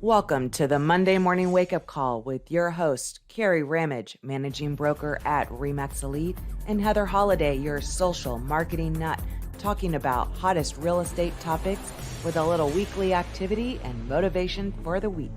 Welcome to the Monday Morning Wake Up Call with your host, Kerry Ramage, managing broker at Remax Elite, and Heather Holiday, your social marketing nut, talking about hottest real estate topics with a little weekly activity and motivation for the week.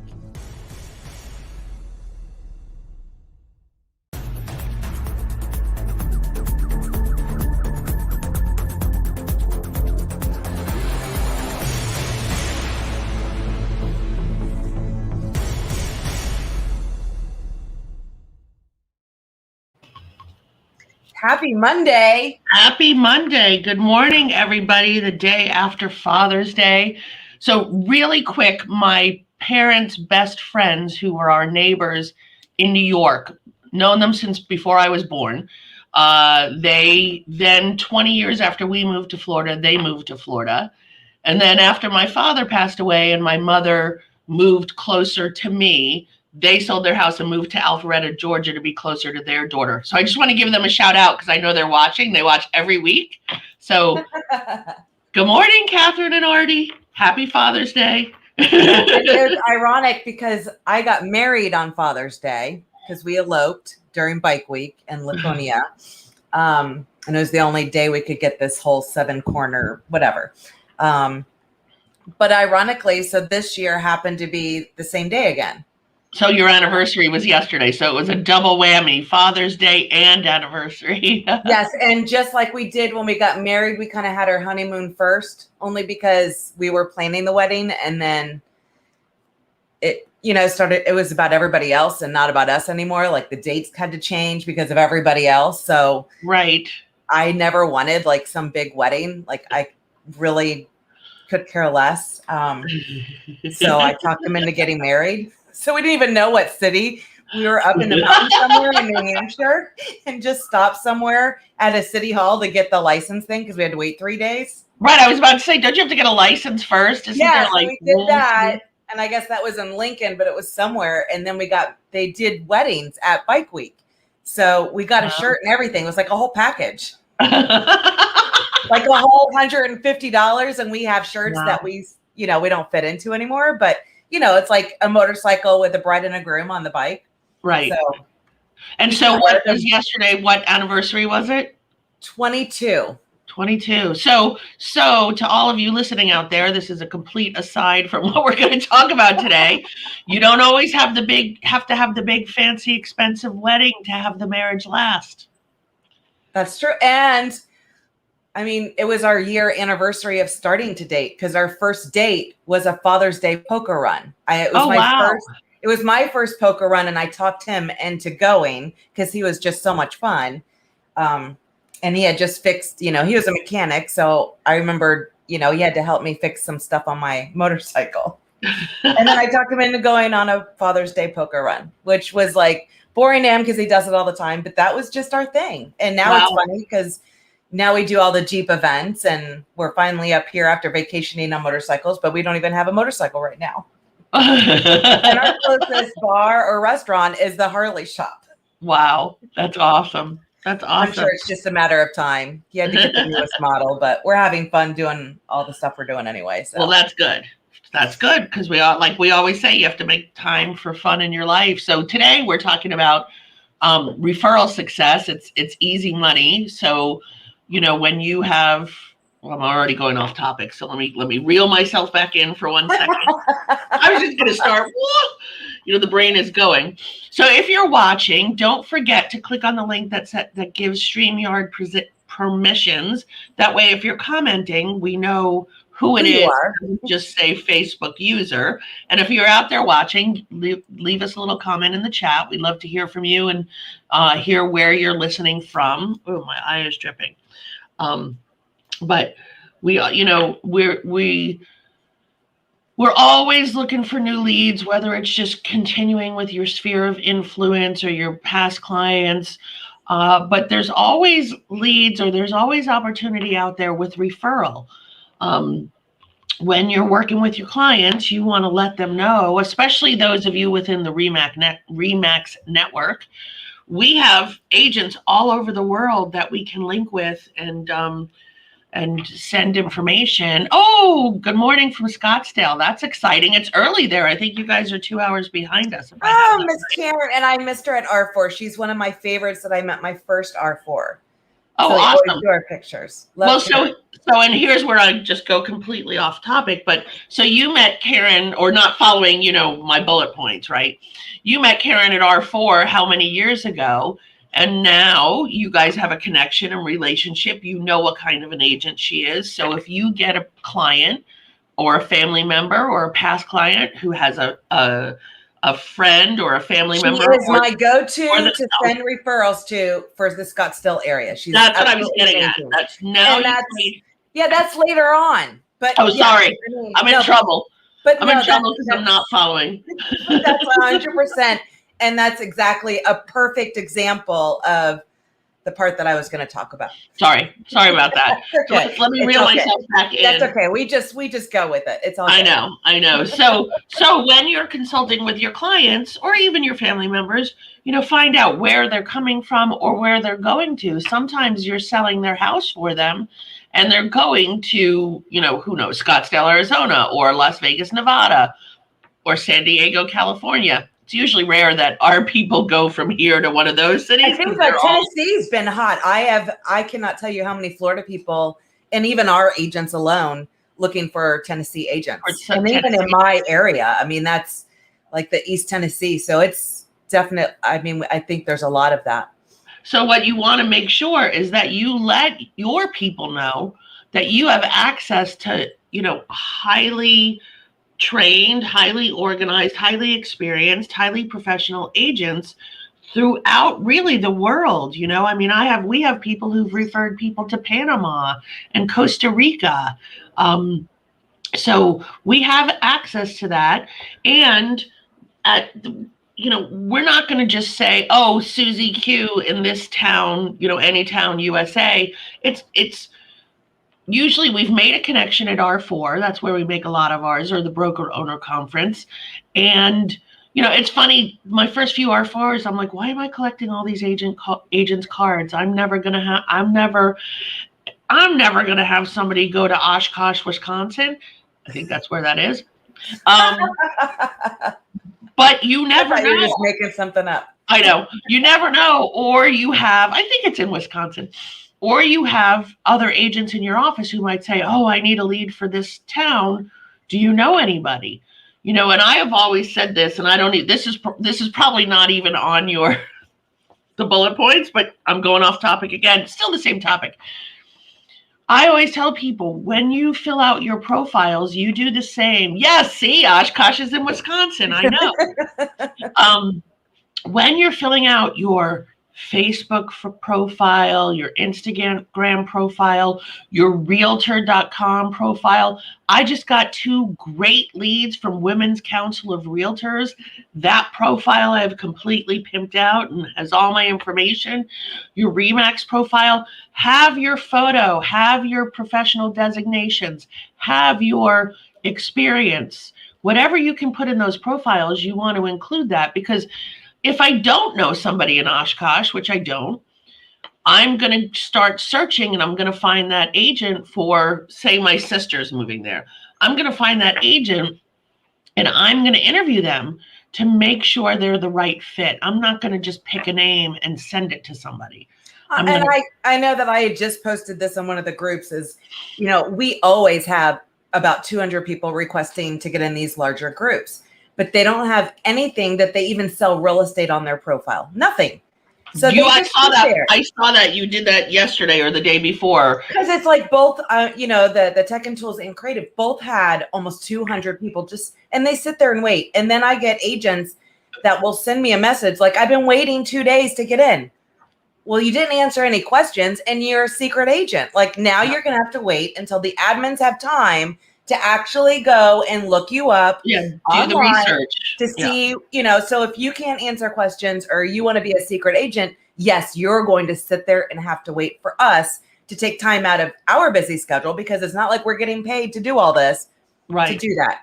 Happy Monday. Happy Monday. Good morning, everybody. The day after Father's Day. So really quick, my parents' best friends who were our neighbors in New York, known them since before I was born. They then 20 years after we moved to Florida, they moved to Florida. And then after my father passed away and my mother moved closer to me, they sold their house and moved to Alpharetta, Georgia to be closer to their daughter. So I just want to give them a shout out because I know they're watching. They watch every week. So good morning, Catherine and Artie. Happy Father's Day. It's ironic because I got married on Father's Day because we eloped during Bike Week in Laconia. And it was the only day we could get this whole 7-corner, whatever. But ironically, so this year happened to be the same day again. So your anniversary was yesterday. So it was a double whammy, Father's Day and anniversary. Yes. And just like we did when we got married, we kind of had our honeymoon first, only because we were planning the wedding. And then it was about everybody else and not about us anymore. Like the dates had to change because of everybody else. So right. I never wanted like some big wedding. Like I really could care less. So I talked them into getting married. So we didn't even know what city. We were up in the mountains somewhere in New Hampshire and just stopped somewhere at a city hall to get the license thing because we had to wait 3 days. Right. I was about to say, don't you have to get a license first? Yeah, so we did that. And I guess that was in Lincoln, but it was somewhere. And then they did weddings at Bike Week. So we got a shirt and everything. It was like a whole package. Like a whole $150. And we have shirts that we don't fit into anymore. But it's like a motorcycle with a bride and a groom on the bike. Right. So what was yesterday? What anniversary was it? 22. 22. So to all of you listening out there, this is a complete aside from what we're going to talk about today. You don't always have to have the big, fancy, expensive wedding to have the marriage last. That's true. And I mean, it was our year anniversary of starting to date because our first date was a Father's Day poker run. It was my first poker run, and I talked him into going because he was just so much fun. And he had just fixed, he was a mechanic. So I remember, he had to help me fix some stuff on my motorcycle. And then I talked him into going on a Father's Day poker run, which was like boring to him because he does it all the time. But that was just our thing. And now it's funny because now we do all the Jeep events and we're finally up here after vacationing on motorcycles, but we don't even have a motorcycle right now. And our closest bar or restaurant is the Harley shop. Wow. That's awesome. That's awesome. I'm sure it's just a matter of time. He had to get the newest model, but we're having fun doing all the stuff we're doing anyway. So. Well, that's good. That's good because we always say, you have to make time for fun in your life. So today we're talking about referral success. It's easy money. So when you have, I'm already going off topic, so let me reel myself back in for 1 second. I was just going to start. The brain is going. So if you're watching, don't forget to click on the link that gives StreamYard permissions. That way, if you're commenting, we know who it is. Just say Facebook user. And if you're out there watching, leave us a little comment in the chat. We'd love to hear from you and hear where you're listening from. Oh, my eye is dripping. But we're always looking for new leads, whether it's just continuing with your sphere of influence or your past clients. But there's always leads or there's always opportunity out there with referral. When you're working with your clients, you want to let them know, especially those of you within the Remax network. We have agents all over the world that we can link with and and send information. Oh, good morning from Scottsdale. That's exciting. It's early there. I think you guys are 2 hours behind us. Oh, Miss Karen, and I missed her at R4. She's one of my favorites that I met my first R4. Oh, so awesome. Do our pictures. Well, so and here's where I just go completely off topic, but so you met Karen, or not following, my bullet points, right? You met Karen at R4 how many years ago? And now you guys have a connection and relationship. You know what kind of an agent she is. So if you get a client or a family member or a past client who has a friend or a family member, she is my go-to to send referrals to for the Scottsdale area. That's what I was getting at. That's that's later on. But sorry, I'm in trouble. But I'm in trouble because I'm not following. That's 100%. And that's exactly a perfect example of the part that I was going to talk about. Sorry about that. Okay. Let me reel myself back in. That's okay. We just go with it. It's all good. I know. So when you're consulting with your clients or even your family members, find out where they're coming from or where they're going to. Sometimes you're selling their house for them and they're going to, who knows, Scottsdale, Arizona, or Las Vegas, Nevada, or San Diego, California. It's usually rare that our people go from here to one of those cities. I think that Tennessee's been hot. I cannot tell you how many Florida people and even our agents alone looking for Tennessee agents. And even in my area, I mean, that's like the East Tennessee. So it's definite. I mean, I think there's a lot of that. So what you want to make sure is that you let your people know that you have access to, highly trained, highly organized, highly experienced, highly professional agents throughout really the world. I mean, we have people who've referred people to Panama and Costa Rica. So we have access to that. And we're not going to just say, oh, Susie Q in this town, any town, USA. It's usually we've made a connection at R4. That's where we make a lot of ours, or the broker owner conference. And, it's funny. My first few R4s, I'm like, why am I collecting all these agents cards? I'm never going to have somebody go to Oshkosh, Wisconsin. I think that's where that is. But you never know. You're just making something up. I know. You never know. Or you have, I think it's in Wisconsin. Or you have other agents in your office who might say, oh, I need a lead for this town. Do you know anybody? And I have always said this, and I don't need, this is probably not even on the bullet points, but I'm going off topic again. Still the same topic. I always tell people, when you fill out your profiles, you do the same. Yes, see, Oshkosh is in Wisconsin. I know. When you're filling out your Facebook profile, your Instagram profile, your realtor.com profile. I just got 2 great leads from Women's Council of Realtors. That profile I have completely pimped out and has all my information. Your Remax profile, have your photo, have your professional designations, have your experience. Whatever you can put in those profiles, you want to include that, because if I don't know somebody in Oshkosh, which I don't, I'm going to start searching and I'm going to find that agent for, say, my sister's moving there. I'm going to find that agent and I'm going to interview them to make sure they're the right fit. I'm not going to just pick a name and send it to somebody. I know that I had just posted this on one of the groups is, we always have about 200 people requesting to get in these larger groups. But they don't have anything that they even sell real estate on their profile. Nothing. So I saw that you did that yesterday or the day before. Because it's like both, the Tech and Tools and Creative both had almost 200 people and they sit there and wait. And then I get agents that will send me a message like, I've been waiting 2 days to get in. Well, you didn't answer any questions and you're a secret agent. Like now you're going to have to wait until the admins have time to actually go and look you up, do the research to see, so if you can't answer questions or you want to be a secret agent, yes, you're going to sit there and have to wait for us to take time out of our busy schedule, because it's not like we're getting paid to do all this, to do that.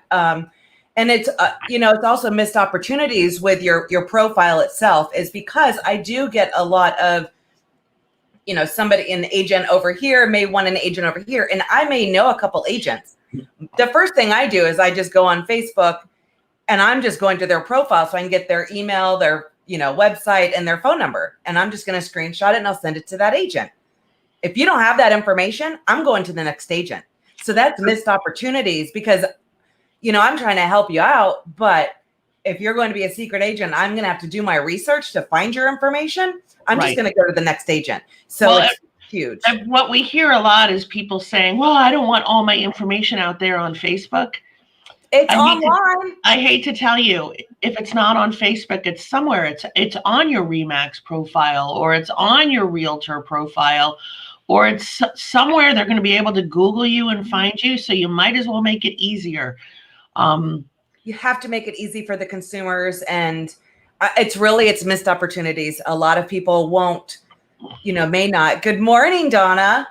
And it's, it's also missed opportunities with your profile itself, is because I do get a lot of somebody, an agent over here may want an agent over here, and I may know a couple agents. The first thing I do is I just go on Facebook and I'm just going to their profile so I can get their email, their, website and their phone number. And I'm just going to screenshot it and I'll send it to that agent. If you don't have that information, I'm going to the next agent. So that's missed opportunities because, I'm trying to help you out, but if you're going to be a secret agent, I'm going to have to do my research to find your information. I'm just going to go to the next agent. So it's huge. And what we hear a lot is people saying, well, I don't want all my information out there on Facebook. It's online. I hate to tell you, if it's not on Facebook, it's somewhere. It's on your Remax profile, or it's on your realtor profile, or it's somewhere they're going to be able to Google you and find you. So you might as well make it easier. You have to make it easy for the consumers, and it's missed opportunities. A lot of people won't, may not. Good morning, Donna.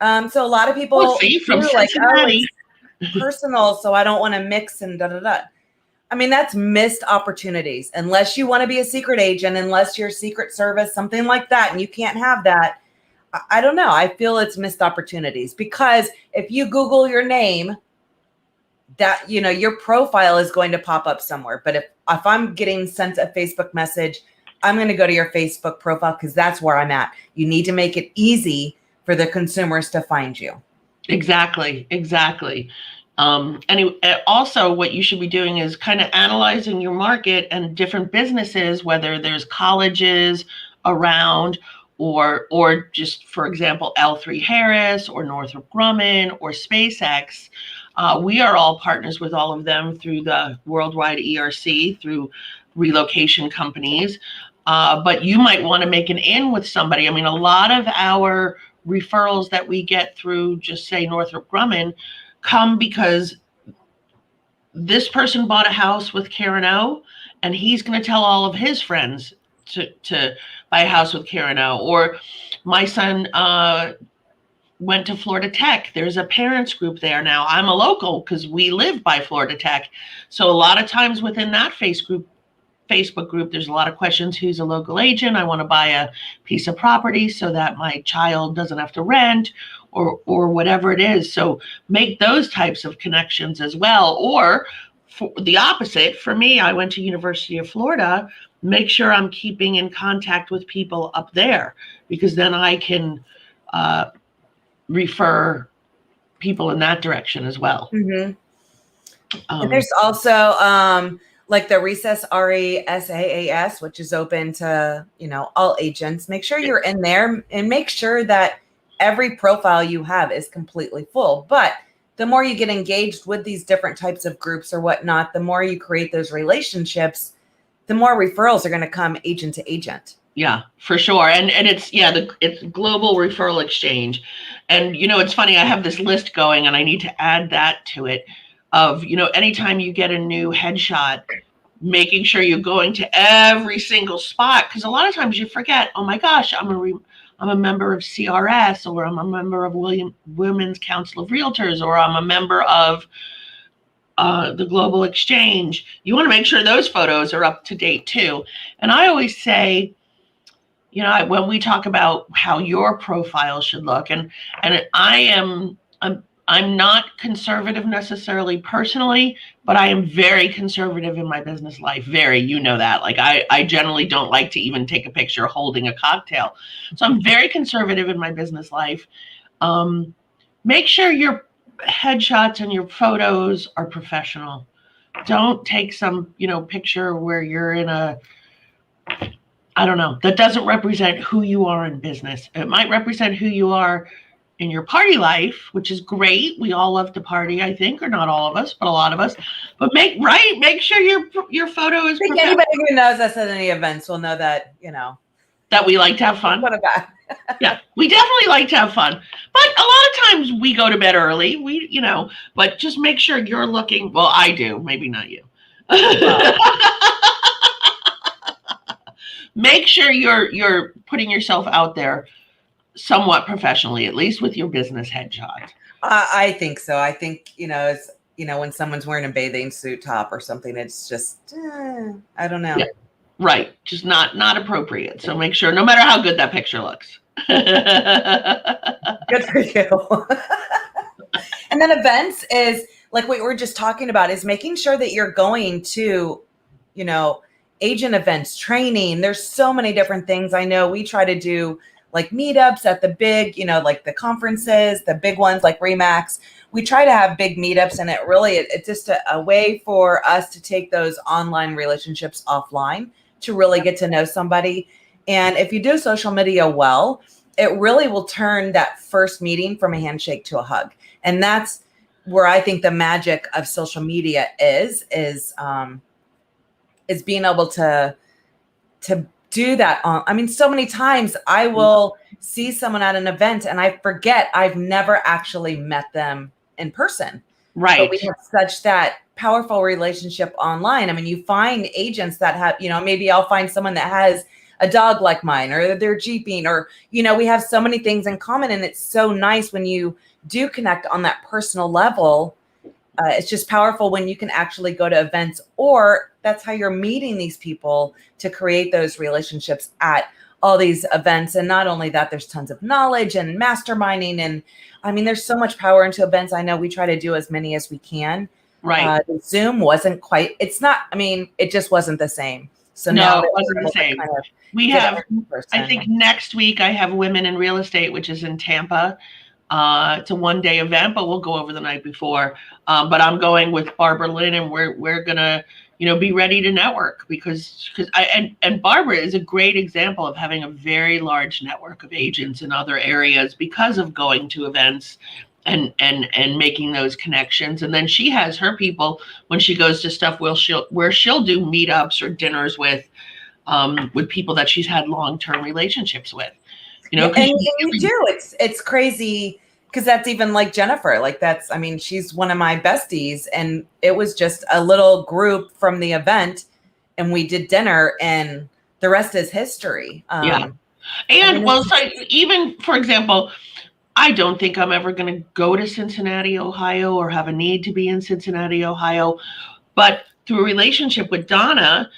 So a lot of people from Cincinnati. Personal, so I don't want to mix and da-da-da. I mean, that's missed opportunities. Unless you want to be a secret agent, unless you're Secret Service, something like that, and you can't have that. I don't know. I feel it's missed opportunities because if you Google your name, that, your profile is going to pop up somewhere. But if I'm getting sent a Facebook message, I'm going to go to your Facebook profile because that's where I'm at. You need to make it easy for the consumers to find you. Exactly. And also what you should be doing is kind of analyzing your market and different businesses, whether there's colleges around or just, for example, L3 Harris or Northrop Grumman or SpaceX. We are all partners with all of them through the worldwide ERC, through relocation companies. But you might want to make an in with somebody. I mean, a lot of our referrals that we get through, just say Northrop Grumman, come because this person bought a house with Karen O, and he's going to tell all of his friends to buy a house with Karen O. Or my son went to Florida Tech. There's a parents group there now. I'm a local because we live by Florida Tech. So a lot of times within that Facebook group, there's a lot of questions. Who's a local agent? I want to buy a piece of property so that my child doesn't have to rent or whatever it is. So make those types of connections as well. Or for the opposite, for me, I went to University of Florida. Make sure I'm keeping in contact with people up there, because then I can refer people in that direction as well. Mm-hmm. And there's also like the Recess, RESAAS, which is open to, all agents. Make sure you're in there and make sure that every profile you have is completely full. But the more you get engaged with these different types of groups or whatnot, the more you create those relationships, the more referrals are going to come agent to agent. Yeah, for sure. And it's, it's global referral exchange. And, it's funny, I have this list going and I need to add that to it of, anytime you get a new headshot, making sure you're going to every single spot. Because a lot of times you forget, oh my gosh, I'm a member of CRS, or I'm a member of Women's Council of Realtors, or I'm a member of the Global Exchange. You want to make sure those photos are up to date too. And I always say, when we talk about how your profile should look, and I'm not conservative necessarily personally, but I am very conservative in my business life. Very, that. Like I generally don't like to even take a picture holding a cocktail. So I'm very conservative in my business life. Make sure your headshots and your photos are professional. Don't take some, picture where you're in that doesn't represent who you are in business. It might represent who you are in your party life, which is great. We all love to party, I think, or not all of us, but a lot of us. But make sure your photo is. I think anybody who knows us at any events will know that, that we like to have fun. What about? Yeah, we definitely like to have fun. But a lot of times we go to bed early. But just make sure you're looking. Well, I do, maybe not you. Make sure you're putting yourself out there somewhat professionally, at least with your business headshot. I think so. I think, it's, when someone's wearing a bathing suit top or something, it's just, I don't know. Yeah. Right. Just not appropriate. So make sure, no matter how good that picture looks. Good for you. And then events is like what we're just talking about, is making sure that you're going to, you know, agent events, training. There's so many different things. I know we try to do like meetups at the big, you know, like the conferences, the big ones like Remax. We try to have big meetups, and it's just a way for us to take those online relationships offline to really get to know somebody. And if you do social media well, it really will turn that first meeting from a handshake to a hug. And that's where I think the magic of social media is being able to do that. I mean, so many times I will see someone at an event and I forget I've never actually met them in person. Right. But we have such that powerful relationship online. I mean, you find agents that have, you know, maybe I'll find someone that has a dog like mine, or they're Jeeping, or, you know, we have so many things in common. And it's so nice when you do connect on that personal level. It's just powerful when you can actually go to events, or that's how you're meeting these people to create those relationships at all these events. And not only that, there's tons of knowledge and masterminding. And I mean, there's so much power into events. I know we try to do as many as we can. Right. Zoom wasn't quite, it's not, I mean, it just wasn't the same. So no, now it wasn't the same. We have, I think next week I have Women in Real Estate, which is in Tampa. It's a one-day event, but we'll go over the night before. But I'm going with Barbara Lynn, and we're gonna, you know, be ready to network, because and Barbara is a great example of having a very large network of agents in other areas because of going to events and making those connections. And then she has her people when she goes to stuff where she'll do meetups or dinners with people that she's had long-term relationships with. You know, and you do. It's crazy, because that's even like Jennifer. Like that's, I mean, she's one of my besties, and it was just a little group from the event, and we did dinner, and the rest is history. Yeah. And well, so even, for example, I don't think I'm ever going to go to Cincinnati, Ohio, or have a need to be in Cincinnati, Ohio. But through a relationship with Donna,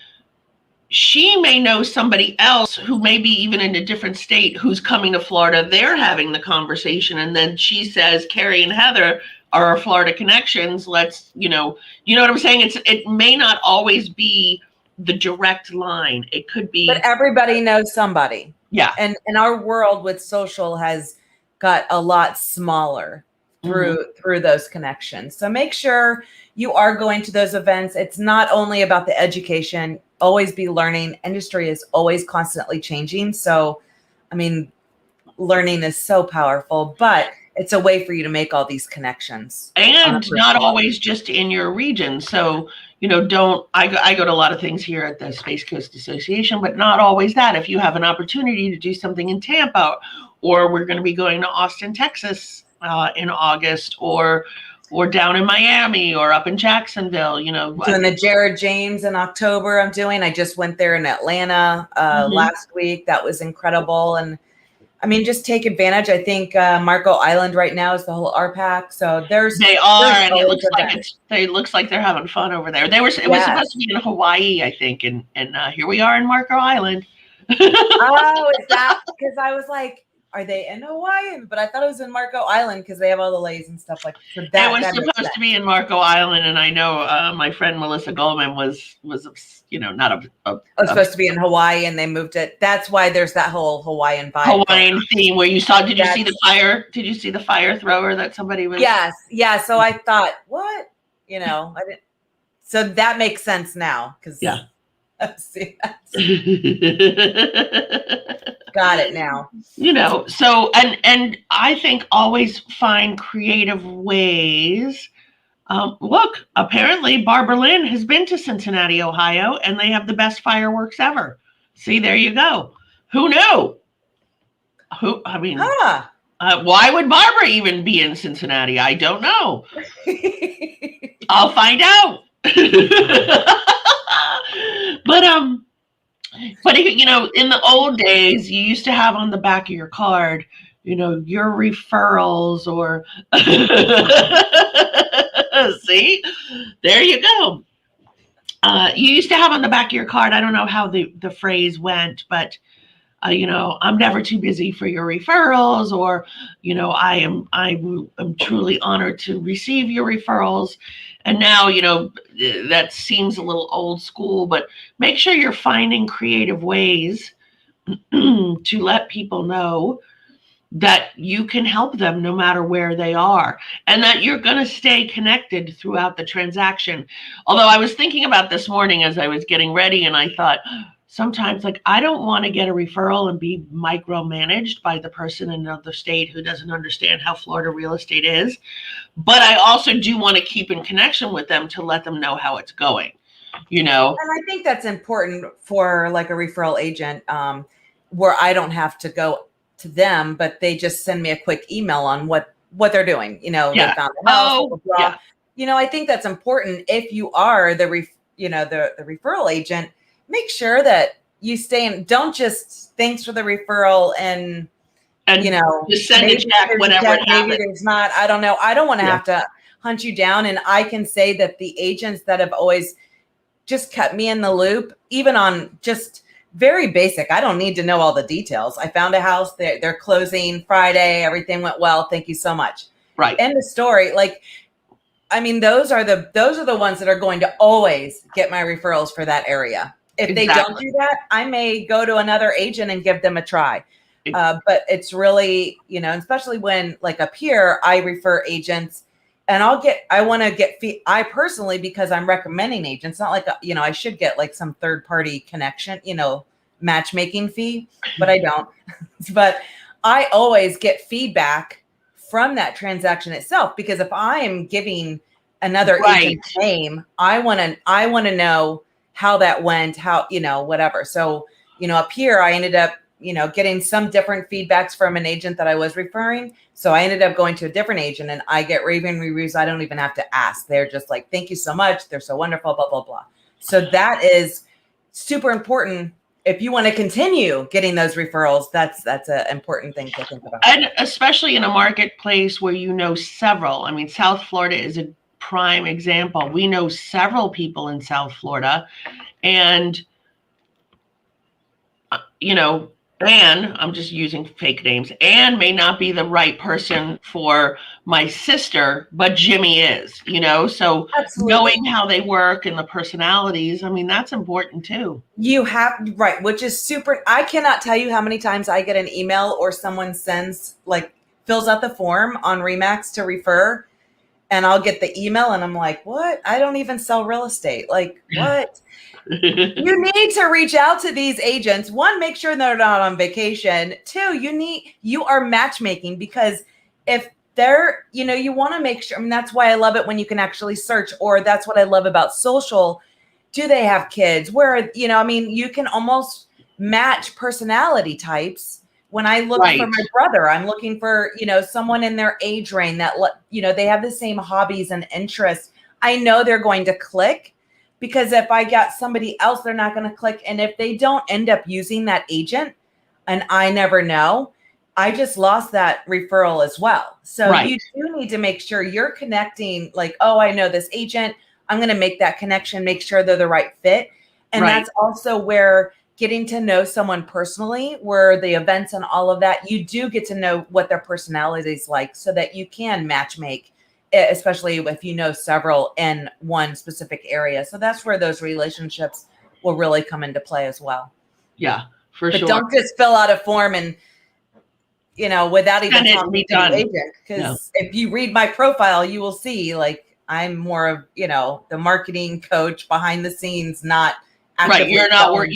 she may know somebody else who may be even in a different state who's coming to Florida. They're having the conversation. And then she says, Kerry and Heather are our Florida connections. Let's, you know what I'm saying? It may not always be the direct line. It could be. But everybody knows somebody. Yeah. And our world with social has got a lot smaller through those connections. So make sure you are going to those events. It's not only about the education. Always be learning. Industry is always constantly changing. So, I mean, learning is so powerful, but it's a way for you to make all these connections. And not always just in your region. So, you know, I go to a lot of things here at the Space Coast Association, but not always that. If you have an opportunity to do something in Tampa, or we're going to be going to Austin, Texas in August, or down in Miami, or up in Jacksonville, you know. Doing the Jared James in October. I just went there in Atlanta last week. That was incredible. And I mean, just take advantage. I think Marco Island right now is the whole RPAC. So they are, and it looks like they're having fun over there. It was supposed to be in Hawaii, I think, and here we are in Marco Island. Oh, is that because I was like, are they in Hawaii? But I thought it was in Marco Island because they have all the lays and stuff like that. It was supposed to be in Marco Island, and I know my friend Melissa Goldman was you know, not it was supposed to be in Hawaii, and they moved it. That's why there's that whole Hawaiian vibe. Hawaiian theme where you saw. Did you see the fire? Did you see the fire thrower that somebody was? Yes, yeah. So I thought, what? You know, I didn't. So that makes sense now because see, got it now. You know, so and I think always find creative ways. Look, apparently Barbara Lynn has been to Cincinnati, Ohio, and they have the best fireworks ever. See, there you go. Who knew? Why would Barbara even be in Cincinnati? I don't know. I'll find out. But you know, in the old days, you used to have on the back of your card, you know, your referrals, or see, there you go. You used to have on the back of your card, I don't know how the phrase went, but I'm never too busy for your referrals, or, I am truly honored to receive your referrals. And now, that seems a little old school, but make sure you're finding creative ways to let people know that you can help them no matter where they are, and that you're going to stay connected throughout the transaction. Although I was thinking about this morning as I was getting ready, and I thought sometimes, like, I don't want to get a referral and be micromanaged by the person in another state who doesn't understand how Florida real estate is. But I also do want to keep in connection with them to let them know how it's going, And I think that's important for like a referral agent, where I don't have to go to them, but they just send me a quick email on what they're doing. They found the house, blah, blah, blah. Yeah. I think that's important. If you are the referral agent, make sure that you stay in, don't just thanks for the referral and just send a check whenever it happens. Maybe there's not, I don't know. I don't want to have to hunt you down. And I can say that the agents that have always just kept me in the loop, even on just very basic. I don't need to know all the details. I found a house, they're closing Friday. Everything went well. Thank you so much. Right. End of story. Like, I mean, those are the ones that are going to always get my referrals for that area. If they don't do that, I may go to another agent and give them a try. But it's really, especially when like up here, I refer agents. And I want to get fee. I personally, because I'm recommending agents, not like, I should get like some third party connection, matchmaking fee, but I don't. But I always get feedback from that transaction itself, because if I am giving another agent's name, I want to know how that went, how, whatever. So, up here, I ended up, getting some different feedbacks from an agent that I was referring. So I ended up going to a different agent, and I get raving reviews. I don't even have to ask. They're just like, thank you so much. They're so wonderful, blah, blah, blah. So that is super important. If you want to continue getting those referrals, that's an important thing to think about. And especially in a marketplace where several. I mean, South Florida is a prime example. We know several people in South Florida, and, Anne, I'm just using fake names. Anne may not be the right person for my sister, but Jimmy is, so Absolutely. Knowing how they work and the personalities, I mean, that's important too. You have, right, which is super. I cannot tell you how many times I get an email or someone fills out the form on Remax to refer, and I'll get the email and I'm like, what? I don't even sell real estate. Like, what? You need to reach out to these agents. One, make sure they're not on vacation. Two, you are matchmaking, because if they're, you want to make sure. I mean, that's why I love it when you can actually search, or that's what I love about social. Do they have kids? Where, you can almost match personality types. When I look for my brother, I'm looking for, someone in their age range that, they have the same hobbies and interests. I know they're going to click. Because if I got somebody else, they're not going to click. And if they don't end up using that agent, and I never know, I just lost that referral as well. So you do need to make sure you're connecting, like, oh, I know this agent. I'm going to make that connection, make sure they're the right fit. And that's also where getting to know someone personally, where the events and all of that, you do get to know what their personality is like, so that you can matchmake, especially if you know several in one specific area. So that's where those relationships will really come into play as well. Yeah, for sure. But don't just fill out a form and, without even talking to the agent. Because if you read my profile, you will see, like, I'm more of, the marketing coach behind the scenes, not actively. Right.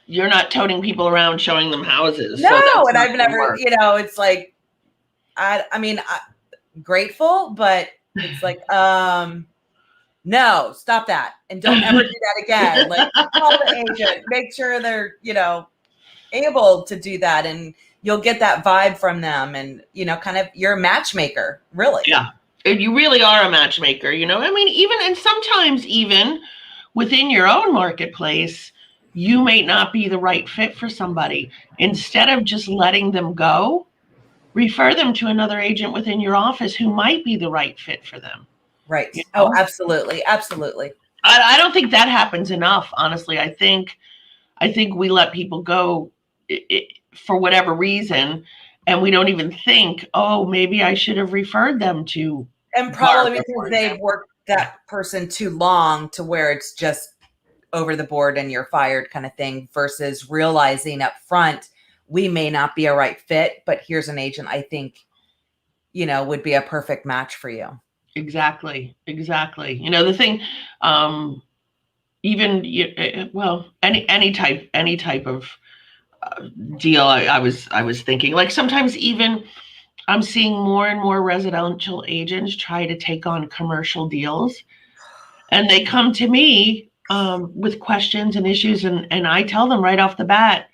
You're not toting people around showing them houses. No, so and I've never, it's like, I mean, grateful, but it's like, no, stop that. And don't ever do that again. Like, call the agent, make sure they're, able to do that. And you'll get that vibe from them. And, kind of, you're a matchmaker, really. Yeah. You really are a matchmaker, I mean, and sometimes even within your own marketplace, you may not be the right fit for somebody. Instead of just letting them go, refer them to another agent within your office who might be the right fit for them. Right. Oh, absolutely. Absolutely. I don't think that happens enough, honestly. I think we let people go for whatever reason, and we don't even think, oh, maybe I should have referred them to. And probably because they've worked that person too long to where it's just over the board and you're fired kind of thing, versus realizing up front, we may not be a right fit, but here's an agent I think, would be a perfect match for you. Exactly. The thing, even any type of deal. I was thinking, like, sometimes even I'm seeing more and more residential agents try to take on commercial deals, and they come to me with questions and issues, and I tell them right off the bat,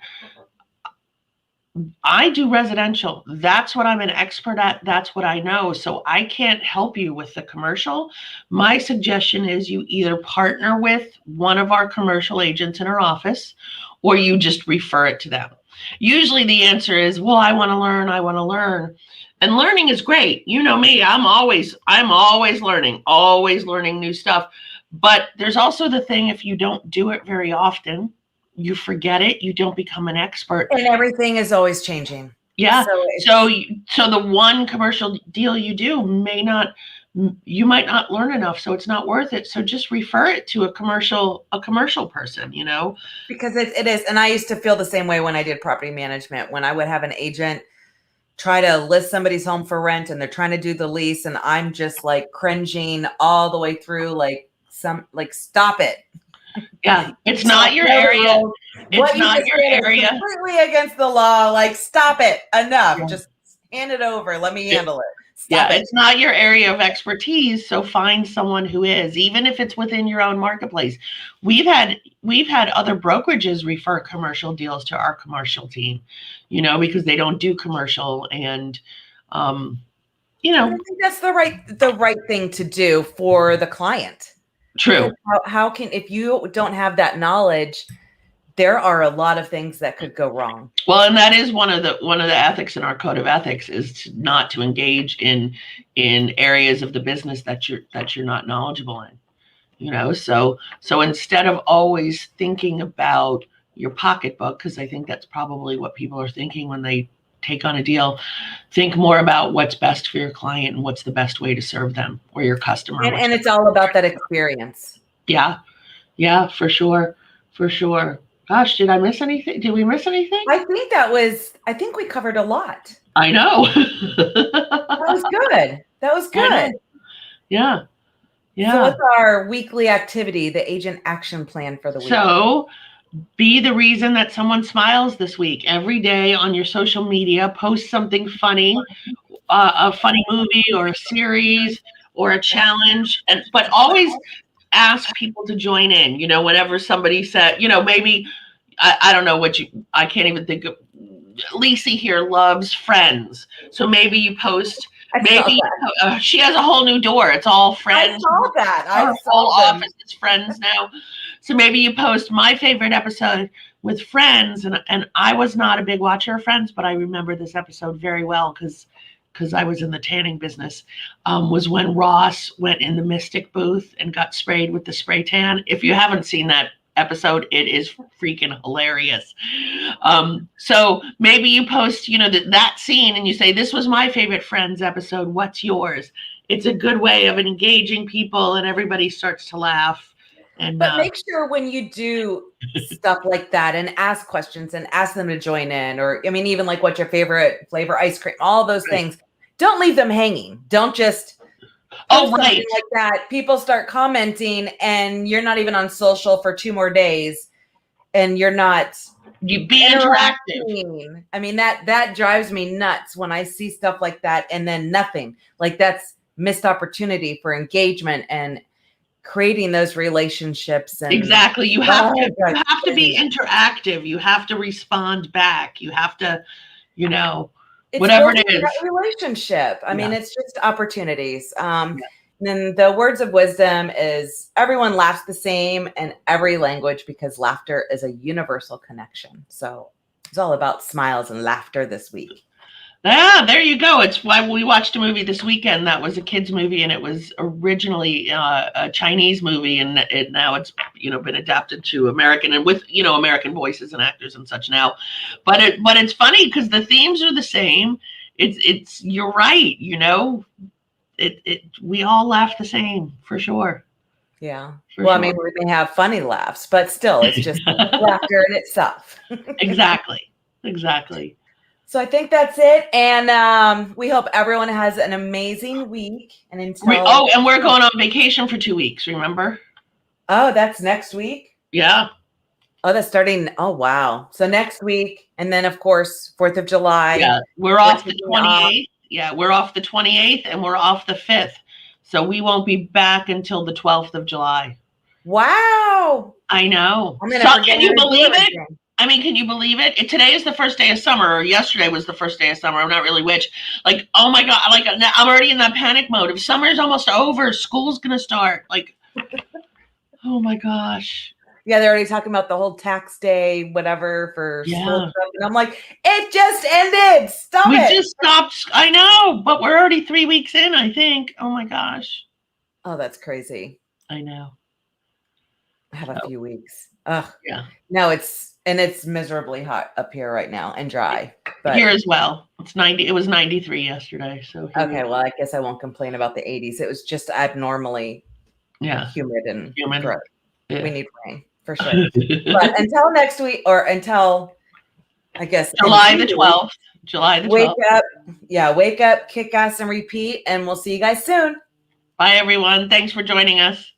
I do residential. That's what I'm an expert at. That's what I know. So I can't help you with the commercial. My suggestion is you either partner with one of our commercial agents in our office, or you just refer it to them. Usually the answer is, well, I want to learn. And learning is great. You know me, I'm always learning new stuff. But there's also the thing, if you don't do it very often, you forget it, you don't become an expert. And everything is always changing. Yeah. So the one commercial deal you do you might not learn enough, so it's not worth it. So just refer it to a commercial person, Because it is. And I used to feel the same way when I did property management, when I would have an agent try to list somebody's home for rent and they're trying to do the lease, and I'm just like cringing all the way through, stop it. Yeah, it's not your area. It's not your area. Completely against the law. Like, stop it. Enough. Yeah. Just hand it over. Let me handle it. Stop it. It's not your area of expertise. So find someone who is, even if it's within your own marketplace. We've had other brokerages refer commercial deals to our commercial team, because they don't do commercial, and I think that's the right thing to do for the client. True. How can, if you don't have that knowledge, there are a lot of things that could go wrong. Well, and that is one of the ethics in our code of ethics, is not to engage in areas of the business that you're not knowledgeable in. So instead of always thinking about your pocketbook, because I think that's probably what people are thinking when they take on a deal, think more about what's best for your client and what's the best way to serve them or your customer. And it's all about that experience. Yeah, for sure. Gosh, did I miss anything? Did we miss anything? I think we covered a lot. I know. That was good. Yeah. So what's our weekly activity, the agent action plan for the week? So be the reason that someone smiles this week. Every day on your social media, post something funny, a funny movie or a series or a challenge, but always ask people to join in. Whenever somebody said, maybe I don't know I can't even think of. Lisi here loves Friends, so maybe you post. Maybe she has a whole new door. It's all Friends. I saw that. Our whole office is Friends now. So maybe you post my favorite episode with Friends, and I was not a big watcher of Friends, but I remember this episode very well because I was in the tanning business. Was when Ross went in the Mystic booth and got sprayed with the spray tan. If you haven't seen that episode, it is freaking hilarious. So maybe you post, that scene, and you say, this was my favorite Friends episode. What's yours? It's a good way of engaging people, and everybody starts to laugh. But make sure when you do stuff like that and ask questions and ask them to join in, or even like what's your favorite flavor ice cream, all those things. Don't leave them hanging. Don't just like that. People start commenting and you're not even on social for 2 more days, and you be interactive. That drives me nuts when I see stuff like that and then nothing. Like, that's missed opportunity for engagement and creating those relationships. And exactly. You have to be interactive. You have to respond back. You have to, whatever it is. Relationship. It's just opportunities. Then the words of wisdom is, everyone laughs the same in every language because laughter is a universal connection. So it's all about smiles and laughter this week. Yeah, there you go. It's why we watched a movie this weekend that was a kids movie, and it was originally a Chinese movie, and now it's been adapted to American and with American voices and actors and such now. But it's funny because the themes are the same. It's you're right. We all laugh the same for sure. Yeah. Well, I mean, we may have funny laughs, but still, it's just laughter in itself. Exactly. So I think that's it. And we hope everyone has an amazing week. And until and we're going on vacation for 2 weeks, remember? Oh, that's next week? Yeah. Oh, that's starting. Oh, wow. So next week. And then, of course, 4th of July. Yeah, we're off the 28th. Yeah, we're off the 28th and we're off the 5th. So we won't be back until the 12th of July. Wow. I know. Can you believe it? I mean, can you believe it? Today is the first day of summer, or yesterday was the first day of summer. I'm not really which. Like, oh my God, like I'm already in that panic mode. If summer's almost over, school's going to start. Like, oh my gosh. Yeah, they're already talking about the whole tax day, whatever, for school stuff. And I'm like, it just ended. Stop it. We just stopped. I know, but we're already 3 weeks in, I think. Oh my gosh. Oh, that's crazy. I know. I have a few weeks. Ugh. Yeah. No, it's miserably hot up here right now and dry. But here as well. It's 90. It was 93 yesterday. So okay, well, I guess I won't complain about the 80s. It was just abnormally humid and gross. Yeah. We need rain for sure. But until next week, or until I guess July the 12th. July the 12th. Wake up, kick ass, and repeat. And we'll see you guys soon. Bye, everyone. Thanks for joining us.